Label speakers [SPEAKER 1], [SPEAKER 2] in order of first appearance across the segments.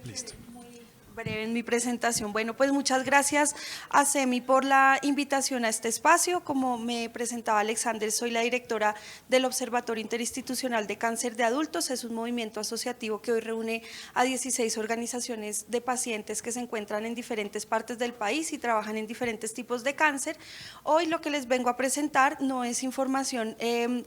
[SPEAKER 1] Listo.
[SPEAKER 2] Muy breve en mi presentación. Bueno, pues muchas gracias a CEMI por la invitación a este espacio. Como me presentaba Alexander, soy la directora del Observatorio Interinstitucional de Cáncer de Adultos. Es un movimiento asociativo que hoy reúne a 16 organizaciones de pacientes que se encuentran en diferentes partes del país y trabajan en diferentes tipos de cáncer. Hoy lo que les vengo a presentar no es información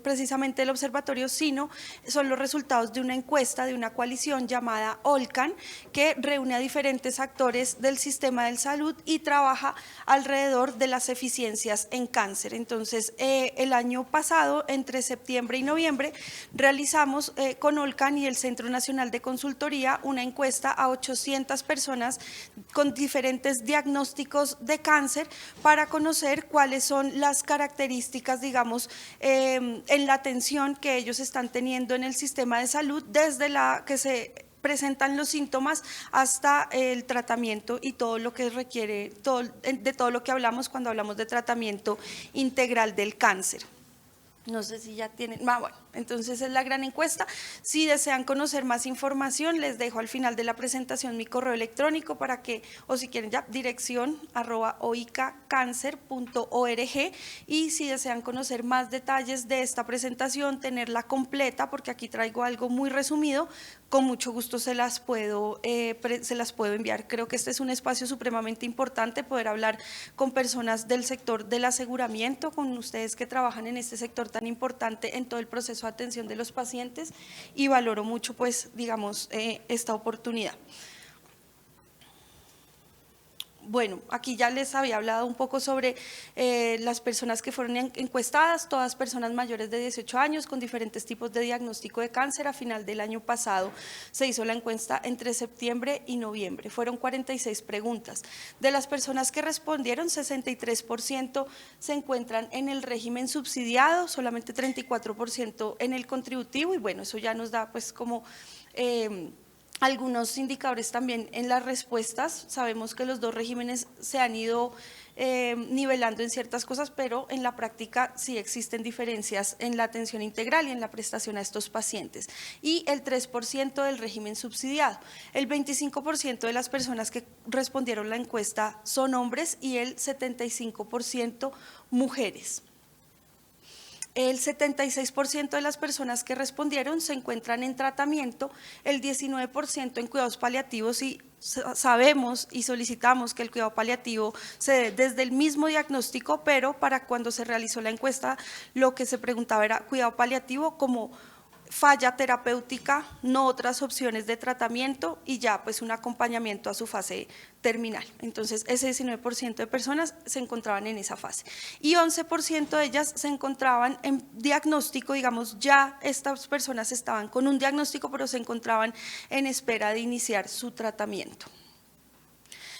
[SPEAKER 2] precisamente del observatorio, sino son los resultados de una encuesta de una coalición llamada OLCAN, que reúne a diferentes actores del sistema de salud y trabaja alrededor de las eficiencias en cáncer. Entonces, el año pasado, entre septiembre y noviembre, realizamos con OLCAN y el Centro Nacional de Consultoría una encuesta a 800 personas con diferentes diagnósticos de cáncer para conocer cuáles son las características, digamos, en la atención que ellos están teniendo en el sistema de salud desde la que se presentan los síntomas hasta el tratamiento y todo lo que requiere, de todo lo que hablamos cuando hablamos de tratamiento integral del cáncer. No sé si ya tienen, bueno, entonces es la gran encuesta. Si desean conocer más información, les dejo al final de la presentación mi correo electrónico para que, o si quieren ya, dirección@oicacancer.org, y si desean conocer más detalles de esta presentación, tenerla completa, porque aquí traigo algo muy resumido, con mucho gusto se las puedo enviar. Creo que este es un espacio supremamente importante, poder hablar con personas del sector del aseguramiento, con ustedes que trabajan en este sector tan importante en todo el proceso de atención de los pacientes, y valoro mucho, pues, digamos, esta oportunidad. Bueno, aquí ya les había hablado un poco sobre las personas que fueron encuestadas, todas personas mayores de 18 años con diferentes tipos de diagnóstico de cáncer. A final del año pasado se hizo la encuesta entre septiembre y noviembre. Fueron 46 preguntas. De las personas que respondieron, 63% se encuentran en el régimen subsidiado, solamente 34% en el contributivo, y bueno, eso ya nos da pues como algunos indicadores también en las respuestas. Sabemos que los dos regímenes se han ido nivelando en ciertas cosas, pero en la práctica sí existen diferencias en la atención integral y en la prestación a estos pacientes. Y el 3% del régimen subsidiado. El 25% de las personas que respondieron la encuesta son hombres y el 75% mujeres. El 76% de las personas que respondieron se encuentran en tratamiento, el 19% en cuidados paliativos, y sabemos y solicitamos que el cuidado paliativo se dé desde el mismo diagnóstico, pero para cuando se realizó la encuesta lo que se preguntaba era cuidado paliativo como falla terapéutica, no otras opciones de tratamiento, y ya pues un acompañamiento a su fase terminal. Entonces ese 19% de personas se encontraban en esa fase y 11% de ellas se encontraban en diagnóstico, digamos, ya estas personas estaban con un diagnóstico pero se encontraban en espera de iniciar su tratamiento.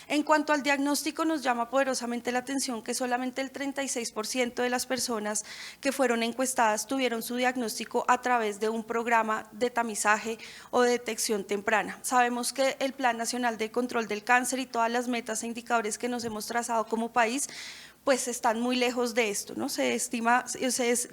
[SPEAKER 2] En cuanto al diagnóstico, nos llama poderosamente la atención que solamente el 36% de las personas que fueron encuestadas tuvieron su diagnóstico a través de un programa de tamizaje o de detección temprana. Sabemos que el Plan Nacional de Control del Cáncer y todas las metas e indicadores que nos hemos trazado como país pues están muy lejos de esto, ¿no? Se estima,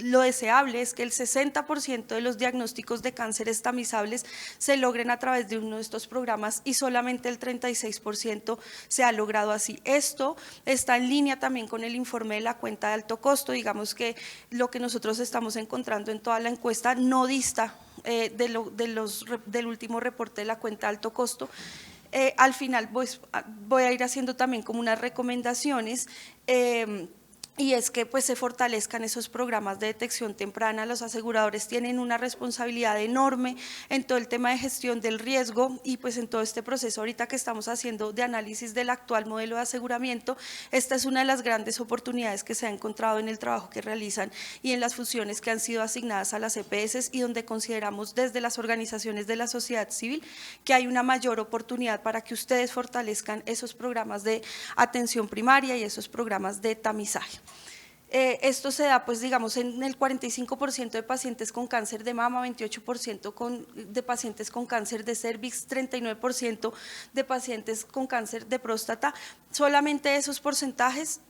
[SPEAKER 2] lo deseable es que el 60% de los diagnósticos de cánceres tamizables se logren a través de uno de estos programas y solamente el 36% se ha logrado así. Esto está en línea también con el informe de la cuenta de alto costo. Digamos que lo que nosotros estamos encontrando en toda la encuesta no dista del último reporte de la cuenta de alto costo. Al final pues, voy a ir haciendo también como unas recomendaciones, y es que pues se fortalezcan esos programas de detección temprana. Los aseguradores tienen una responsabilidad enorme en todo el tema de gestión del riesgo y pues en todo este proceso ahorita que estamos haciendo de análisis del actual modelo de aseguramiento. Esta es una de las grandes oportunidades que se ha encontrado en el trabajo que realizan y en las funciones que han sido asignadas a las EPS, y donde consideramos desde las organizaciones de la sociedad civil que hay una mayor oportunidad para que ustedes fortalezcan esos programas de atención primaria y esos programas de tamizaje. Esto se da, pues digamos, en el 45% de pacientes con cáncer de mama, 28% de pacientes con cáncer de cérvix, 39% de pacientes con cáncer de próstata. Solamente esos porcentajes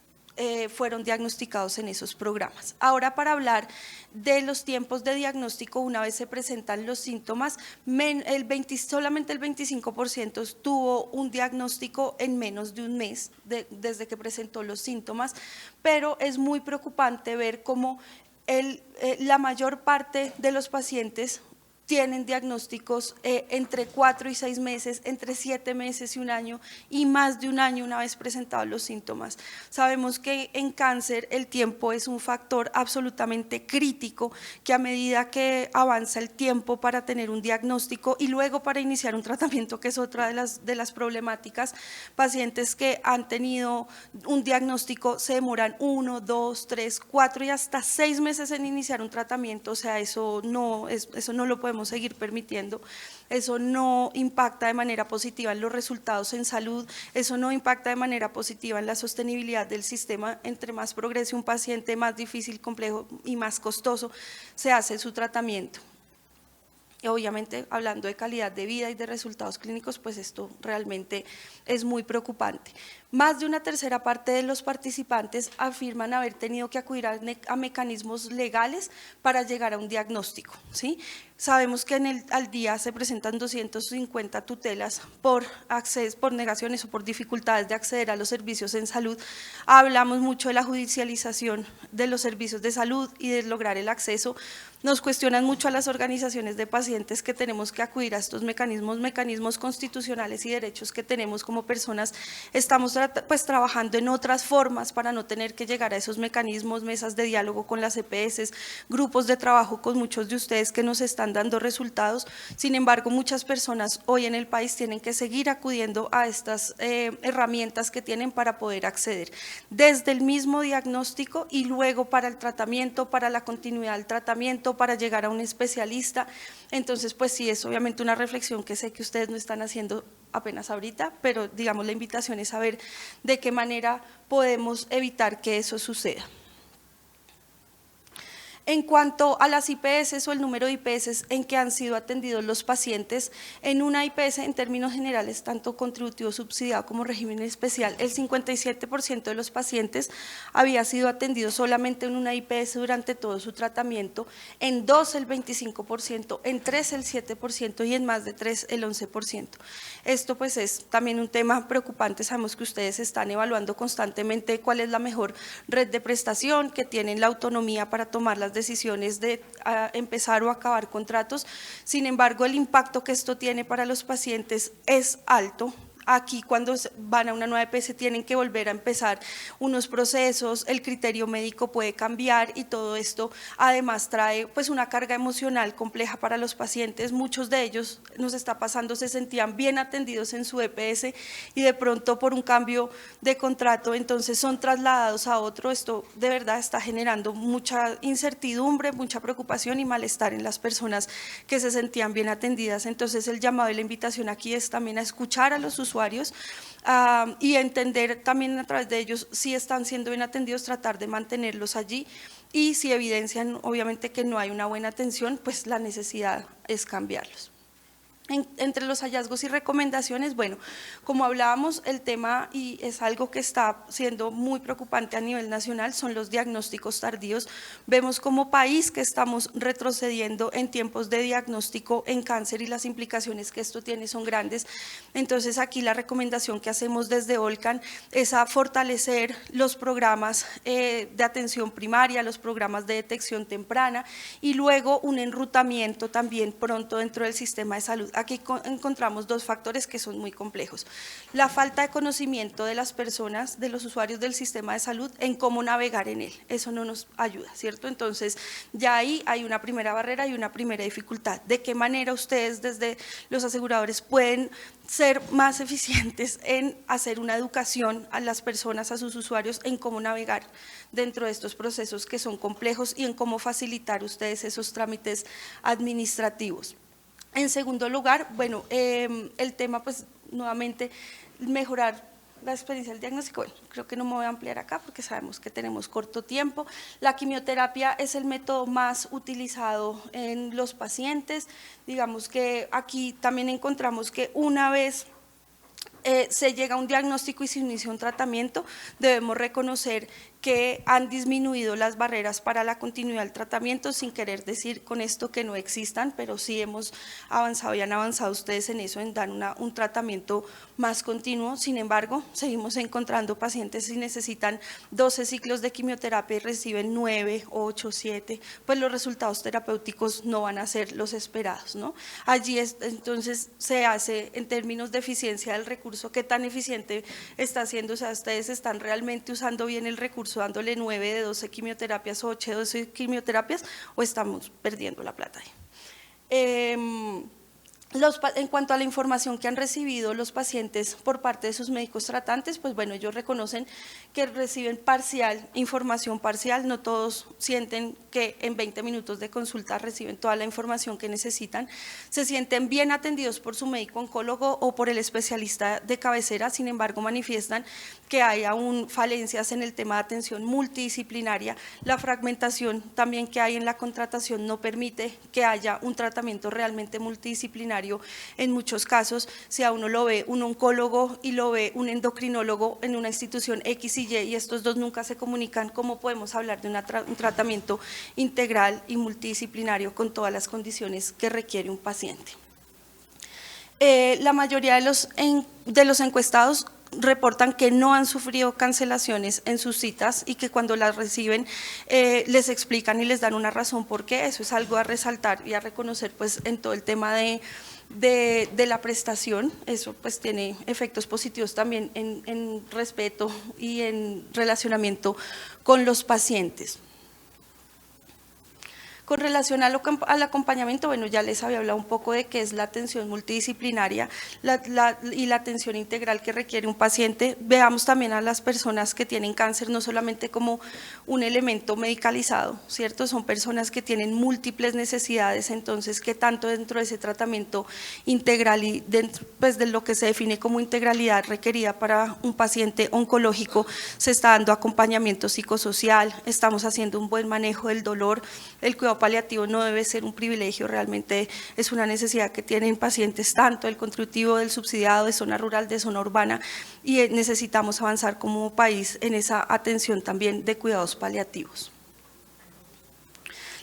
[SPEAKER 2] fueron diagnosticados en esos programas. Ahora, para hablar de los tiempos de diagnóstico, una vez se presentan los síntomas, solamente el 25% tuvo un diagnóstico en menos de un mes desde que presentó los síntomas, pero es muy preocupante ver cómo la mayor parte de los pacientes tienen diagnósticos entre 4 y 6 meses, entre 7 meses y un año, y más de un año una vez presentados los síntomas. Sabemos que en cáncer el tiempo es un factor absolutamente crítico, que a medida que avanza el tiempo para tener un diagnóstico y luego para iniciar un tratamiento, que es otra de las problemáticas, pacientes que han tenido un diagnóstico se demoran 1, 2, 3, 4 y hasta 6 meses en iniciar un tratamiento. O sea, eso no lo podemos seguir permitiendo. Eso no impacta de manera positiva en los resultados en salud, eso no impacta de manera positiva en la sostenibilidad del sistema. Entre más progrese un paciente, más difícil, complejo y más costoso se hace su tratamiento. Y obviamente, hablando de calidad de vida y de resultados clínicos, pues esto realmente es muy preocupante. Más de una tercera parte de los participantes afirman haber tenido que acudir a mecanismos legales para llegar a un diagnóstico, ¿sí? Sabemos que al día se presentan 250 tutelas por negaciones o por dificultades de acceder a los servicios en salud. Hablamos mucho de la judicialización de los servicios de salud y de lograr el acceso. Nos cuestionan mucho a las organizaciones de pacientes que tenemos que acudir a estos mecanismos constitucionales y derechos que tenemos como personas. Estamos pues trabajando en otras formas para no tener que llegar a esos mecanismos, mesas de diálogo con las EPS, grupos de trabajo con muchos de ustedes que nos están dando resultados. Sin embargo, muchas personas hoy en el país tienen que seguir acudiendo a estas herramientas que tienen para poder acceder, desde el mismo diagnóstico y luego para el tratamiento, para la continuidad del tratamiento, para llegar a un especialista. Entonces, pues sí, es obviamente una reflexión que sé que ustedes no están haciendo apenas ahorita, pero digamos la invitación es saber de qué manera podemos evitar que eso suceda. En cuanto a las IPS o el número de IPS en que han sido atendidos los pacientes, en una IPS en términos generales, tanto contributivo subsidiado como régimen especial, el 57% de los pacientes había sido atendido solamente en una IPS durante todo su tratamiento, en 2 el 25%, en 3 el 7% y en más de 3 el 11%. Esto pues es también un tema preocupante. Sabemos que ustedes están evaluando constantemente cuál es la mejor red de prestación, que tienen la autonomía para tomar las decisiones de empezar o acabar contratos. Sin embargo, el impacto que esto tiene para los pacientes es alto. Aquí cuando van a una nueva EPS tienen que volver a empezar unos procesos, el criterio médico puede cambiar y todo esto además trae pues una carga emocional compleja para los pacientes. Muchos de ellos, nos está pasando, se sentían bien atendidos en su EPS y de pronto por un cambio de contrato entonces son trasladados a otro. Esto de verdad está generando mucha incertidumbre, mucha preocupación y malestar en las personas que se sentían bien atendidas. Entonces el llamado y la invitación aquí es también a escuchar a los usuarios y entender también a través de ellos si están siendo bien atendidos, tratar de mantenerlos allí, y si evidencian obviamente que no hay una buena atención, pues la necesidad es cambiarlos. Entre los hallazgos y recomendaciones, bueno, como hablábamos, el tema, y es algo que está siendo muy preocupante a nivel nacional, son los diagnósticos tardíos. Vemos como país que estamos retrocediendo en tiempos de diagnóstico en cáncer y las implicaciones que esto tiene son grandes. Entonces aquí la recomendación que hacemos desde Olcan es a fortalecer los programas de atención primaria, los programas de detección temprana y luego un enrutamiento también pronto dentro del sistema de salud. Aquí encontramos dos factores que son muy complejos: la falta de conocimiento de las personas, de los usuarios del sistema de salud en cómo navegar en él. Eso no nos ayuda, ¿cierto? Entonces ya ahí hay una primera barrera y una primera dificultad. ¿De qué manera ustedes desde los aseguradores pueden ser más eficientes en hacer una educación a las personas, a sus usuarios, en cómo navegar dentro de estos procesos que son complejos y en cómo facilitar ustedes esos trámites administrativos? En segundo lugar, bueno, el tema pues nuevamente mejorar la experiencia del diagnóstico. Bueno, creo que no me voy a ampliar acá porque sabemos que tenemos corto tiempo. La quimioterapia es el método más utilizado en los pacientes. Digamos que aquí también encontramos que una vez se llega a un diagnóstico y se inicia un tratamiento, debemos reconocer que han disminuido las barreras para la continuidad del tratamiento, sin querer decir con esto que no existan, pero sí hemos avanzado y han avanzado ustedes en eso, en dar un tratamiento más continuo. Sin embargo, seguimos encontrando pacientes si necesitan 12 ciclos de quimioterapia y reciben 9, 8, 7, pues los resultados terapéuticos no van a ser los esperados, ¿no? Allí entonces se hace en términos de eficiencia del recurso, qué tan eficiente está siendo, o sea, ustedes están realmente usando bien el recurso, dándole 9 de 12 quimioterapias o 8 de 12 quimioterapias, o estamos perdiendo la plata ahí. En cuanto a la información que han recibido los pacientes por parte de sus médicos tratantes, pues bueno, ellos reconocen que reciben información parcial, no todos sienten que en 20 minutos de consulta reciben toda la información que necesitan, se sienten bien atendidos por su médico oncólogo o por el especialista de cabecera, sin embargo manifiestan que hay aún falencias en el tema de atención multidisciplinaria, la fragmentación también que hay en la contratación no permite que haya un tratamiento realmente multidisciplinario. En muchos casos, si a uno lo ve un oncólogo y lo ve un endocrinólogo en una institución X y Y y estos dos nunca se comunican, ¿cómo podemos hablar de un tratamiento integral y multidisciplinario con todas las condiciones que requiere un paciente? La mayoría de los encuestados reportan que no han sufrido cancelaciones en sus citas y que cuando las reciben les explican y les dan una razón por qué. Eso es algo a resaltar y a reconocer pues en todo el tema de la prestación. Eso pues tiene efectos positivos también en respeto y en relacionamiento con los pacientes. Con relación al acompañamiento, bueno, ya les había hablado un poco de qué es la atención multidisciplinaria y la atención integral que requiere un paciente. Veamos también a las personas que tienen cáncer no solamente como un elemento medicalizado, ¿cierto? Son personas que tienen múltiples necesidades, entonces, ¿qué tanto dentro de ese tratamiento integral y dentro pues, de lo que se define como integralidad requerida para un paciente oncológico se está dando acompañamiento psicosocial, estamos haciendo un buen manejo del dolor, el cuidado paliativo no debe ser un privilegio, realmente es una necesidad que tienen pacientes tanto del contributivo, del subsidiado, de zona rural, de zona urbana, y necesitamos avanzar como país en esa atención también de cuidados paliativos.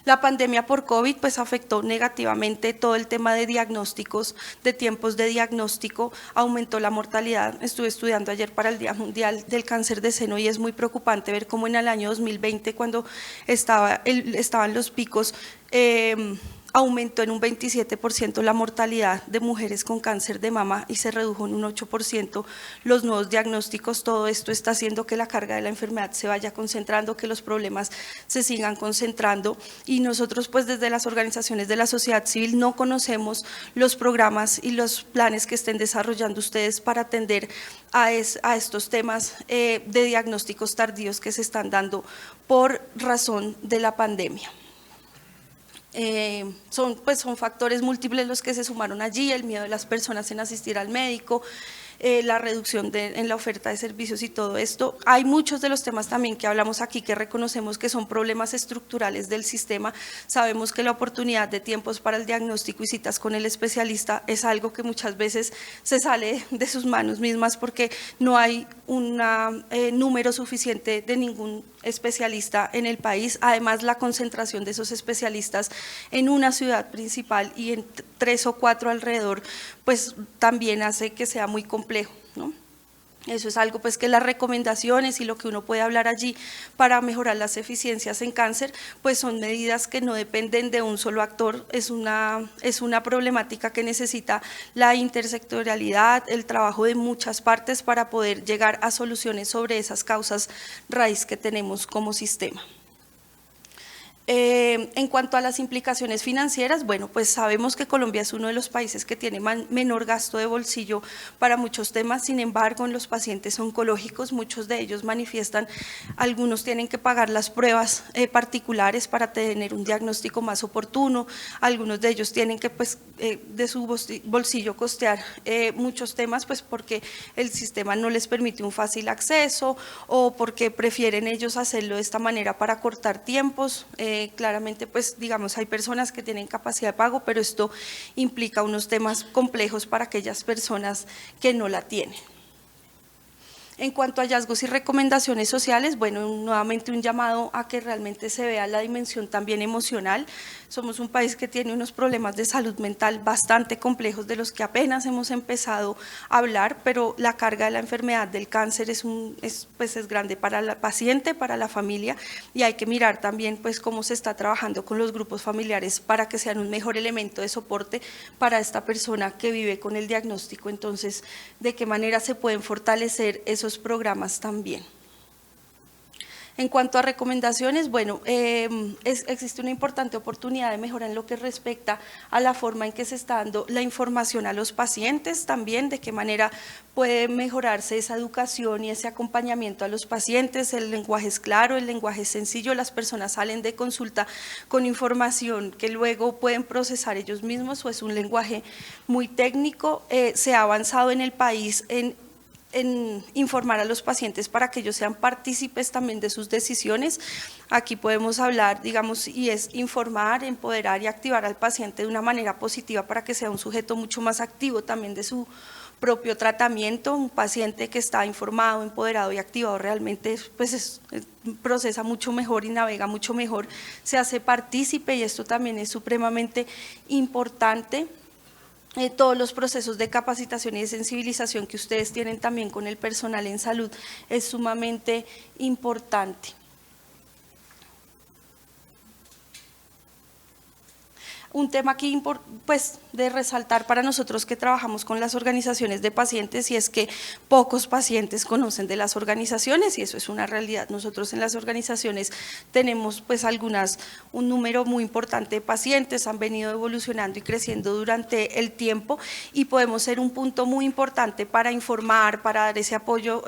[SPEAKER 2] La pandemia por COVID pues afectó negativamente todo el tema de diagnósticos, de tiempos de diagnóstico, aumentó la mortalidad. Estuve estudiando ayer para el Día Mundial del Cáncer de Seno y es muy preocupante ver cómo en el año 2020 cuando estaban los picos, aumentó en un 27% la mortalidad de mujeres con cáncer de mama y se redujo en un 8% los nuevos diagnósticos. Todo esto está haciendo que la carga de la enfermedad se vaya concentrando, que los problemas se sigan concentrando y nosotros pues desde las organizaciones de la sociedad civil no conocemos los programas y los planes que estén desarrollando ustedes para atender a estos temas de diagnósticos tardíos que se están dando por razón de la pandemia. Son factores múltiples los que se sumaron allí, el miedo de las personas en asistir al médico, la reducción en la oferta de servicios y todo esto. Hay muchos de los temas también que hablamos aquí que reconocemos que son problemas estructurales del sistema. Sabemos que la oportunidad de tiempos para el diagnóstico y citas con el especialista es algo que muchas veces se sale de sus manos mismas porque no hay un número suficiente de ningún especialista en el país. Además, la concentración de esos especialistas en una ciudad principal y en 3 o 4 alrededor, pues también hace que sea muy complejo, ¿no? Eso es algo pues que las recomendaciones y lo que uno puede hablar allí para mejorar las eficiencias en cáncer, pues son medidas que no dependen de un solo actor, es una problemática que necesita la intersectorialidad, el trabajo de muchas partes para poder llegar a soluciones sobre esas causas raíz que tenemos como sistema. En cuanto a las implicaciones financieras, bueno, pues sabemos que Colombia es uno de los países que tiene menor gasto de bolsillo para muchos temas, sin embargo, en los pacientes oncológicos, muchos de ellos manifiestan, algunos tienen que pagar las pruebas particulares para tener un diagnóstico más oportuno, algunos de ellos tienen que pues de su bolsillo costear muchos temas, pues porque el sistema no les permite un fácil acceso o porque prefieren ellos hacerlo de esta manera para cortar tiempos, claramente, pues digamos, hay personas que tienen capacidad de pago, pero esto implica unos temas complejos para aquellas personas que no la tienen. En cuanto a hallazgos y recomendaciones sociales, bueno, nuevamente un llamado a que realmente se vea la dimensión también emocional. Somos un país que tiene unos problemas de salud mental bastante complejos de los que apenas hemos empezado a hablar, pero la carga de la enfermedad del cáncer es grande para la paciente, para la familia, y hay que mirar también pues cómo se está trabajando con los grupos familiares para que sean un mejor elemento de soporte para esta persona que vive con el diagnóstico. Entonces, ¿de qué manera se pueden fortalecer esos programas también? En cuanto a recomendaciones, bueno, existe una importante oportunidad de mejora en lo que respecta a la forma en que se está dando la información a los pacientes, también de qué manera puede mejorarse esa educación y ese acompañamiento a los pacientes. El lenguaje es claro, el lenguaje es sencillo, las personas salen de consulta con información que luego pueden procesar ellos mismos, o es un lenguaje muy técnico. Se ha avanzado en el país en informar a los pacientes para que ellos sean partícipes también de sus decisiones. Aquí podemos hablar, digamos, y es informar, empoderar y activar al paciente de una manera positiva para que sea un sujeto mucho más activo también de su propio tratamiento. Un paciente que está informado, empoderado y activado realmente pues procesa mucho mejor y navega mucho mejor, se hace partícipe, y esto también es supremamente importante. Todos los procesos de capacitación y de sensibilización que ustedes tienen también con el personal en salud es sumamente importante. Un tema aquí pues, de resaltar para nosotros que trabajamos con las organizaciones de pacientes, y es que pocos pacientes conocen de las organizaciones, y eso es una realidad. Nosotros en las organizaciones tenemos pues un número muy importante de pacientes, han venido evolucionando y creciendo durante el tiempo, y podemos ser un punto muy importante para informar, para dar ese apoyo,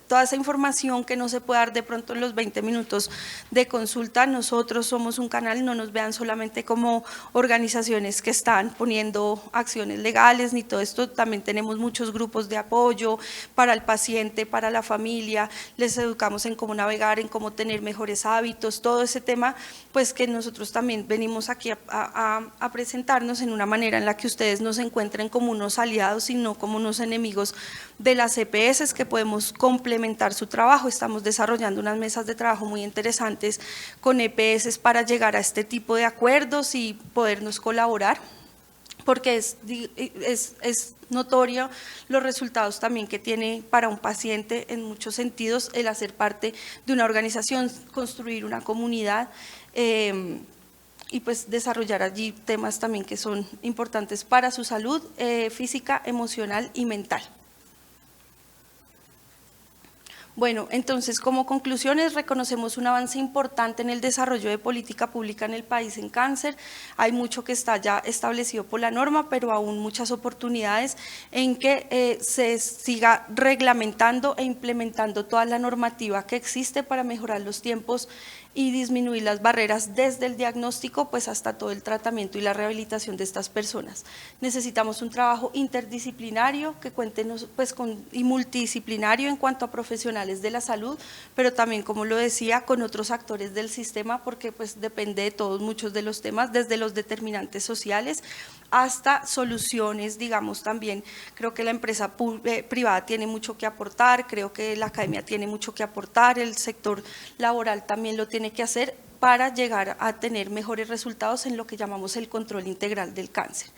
[SPEAKER 2] toda esa información que no se puede dar de pronto en los 20 minutos de consulta. Nosotros somos un canal, no nos vean solamente como organizaciones que están poniendo acciones legales ni todo esto, también tenemos muchos grupos de apoyo para el paciente, para la familia, les educamos en cómo navegar, en cómo tener mejores hábitos, todo ese tema pues que nosotros también venimos aquí a presentarnos en una manera en la que ustedes nos encuentren como unos aliados y no como unos enemigos de las EPS, que podemos complementar su trabajo. Estamos desarrollando unas mesas de trabajo muy interesantes con EPS para llegar a este tipo de acuerdos y podernos colaborar, porque es notorio los resultados también que tiene para un paciente en muchos sentidos el hacer parte de una organización, construir una comunidad y pues desarrollar allí temas también que son importantes para su salud física, emocional y mental. Bueno, entonces, como conclusiones, reconocemos un avance importante en el desarrollo de política pública en el país en cáncer. Hay mucho que está ya establecido por la norma, pero aún muchas oportunidades en que se siga reglamentando e implementando toda la normativa que existe para mejorar los tiempos y disminuir las barreras desde el diagnóstico pues hasta todo el tratamiento y la rehabilitación de estas personas. Necesitamos un trabajo interdisciplinario que cuente pues y multidisciplinario en cuanto a profesionales de la salud, pero también, como lo decía, con otros actores del sistema, porque pues depende de todos muchos de los temas, desde los determinantes sociales hasta soluciones, digamos. También creo que la empresa privada tiene mucho que aportar, creo que la academia tiene mucho que aportar, el sector laboral también lo tiene que hacer para llegar a tener mejores resultados en lo que llamamos el control integral del cáncer.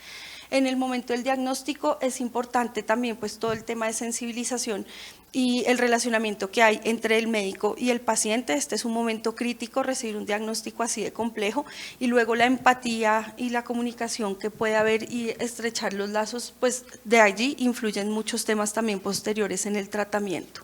[SPEAKER 2] En el momento del diagnóstico es importante también pues todo el tema de sensibilización y el relacionamiento que hay entre el médico y el paciente. Este es un momento crítico, recibir un diagnóstico así de complejo, y luego la empatía y la comunicación que puede haber y estrechar los lazos, pues de allí influyen muchos temas también posteriores en el tratamiento.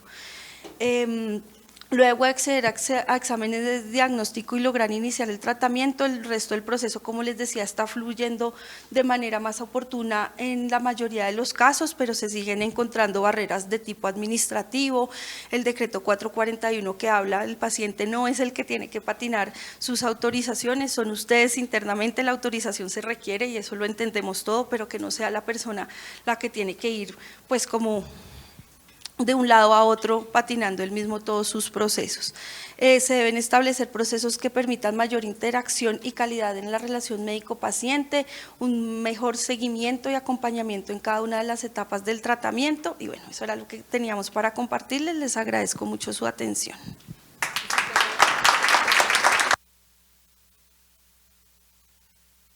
[SPEAKER 2] Luego de acceder a exámenes de diagnóstico y lograr iniciar el tratamiento, el resto del proceso, como les decía, está fluyendo de manera más oportuna en la mayoría de los casos, pero se siguen encontrando barreras de tipo administrativo. El decreto 441 que habla, el paciente no es el que tiene que patinar sus autorizaciones, son ustedes internamente, la autorización se requiere y eso lo entendemos todo, pero que no sea la persona la que tiene que ir pues como de un lado a otro, patinando el mismo todos sus procesos. Se deben establecer procesos que permitan mayor interacción y calidad en la relación médico-paciente, un mejor seguimiento y acompañamiento en cada una de las etapas del tratamiento. Y bueno, eso era lo que teníamos para compartirles. Les agradezco mucho su atención.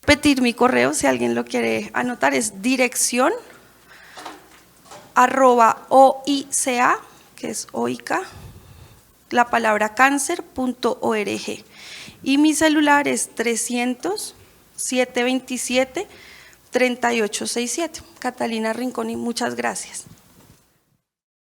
[SPEAKER 2] Repetir mi correo, si alguien lo quiere anotar, es dirección@oica, que es oica, la palabra cáncer.org, y mi celular es 300-727-3867. Catalina Rinconi, muchas gracias.